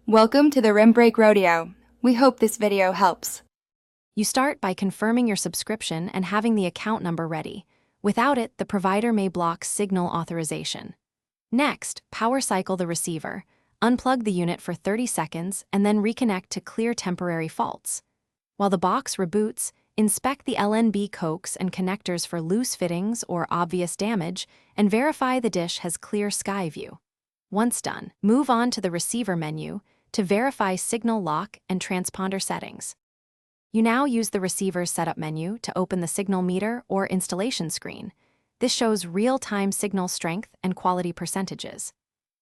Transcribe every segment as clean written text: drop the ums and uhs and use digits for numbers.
Welcome to the Rim Break Rodeo. We hope this video helps. You start by confirming your subscription and having the account number ready. Without it, the provider may block signal authorization. Next, power cycle the receiver, unplug the unit for 30 seconds, and then reconnect to clear temporary faults. While the box reboots, inspect the LNB coax and connectors for loose fittings or obvious damage, and verify the dish has clear sky view. Once done, move on to the receiver menu to verify signal lock and transponder settings. You now use the receiver's setup menu to open the signal meter or installation screen. This shows real-time signal strength and quality percentages.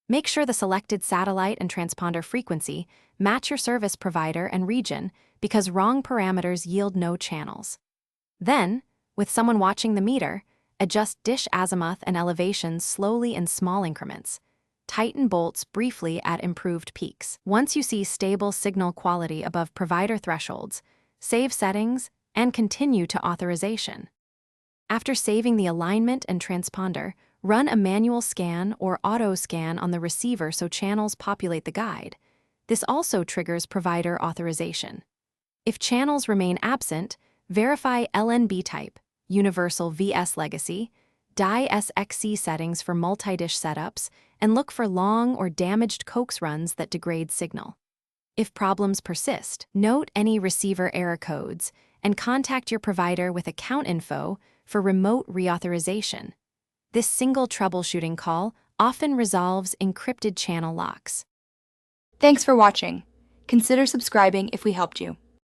Make sure the selected satellite and transponder frequency match your service provider and region because wrong parameters yield no channels. Then, with someone watching the meter, adjust dish azimuth and elevation slowly in small increments. Tighten bolts briefly at improved peaks. Once you see stable signal quality above provider thresholds, save settings and continue to authorization. After saving the alignment and transponder, run a manual scan or auto scan on the receiver so channels populate the guide. This also triggers provider authorization. If channels remain absent, verify LNB type, Universal VS Legacy, Die SXC settings for multi-dish setups, and look for long or damaged coax runs that degrade signal. If problems persist, note any receiver error codes and contact your provider with account info for remote reauthorization. This single troubleshooting call often resolves encrypted channel locks. Thanks for watching. Consider subscribing if we helped you.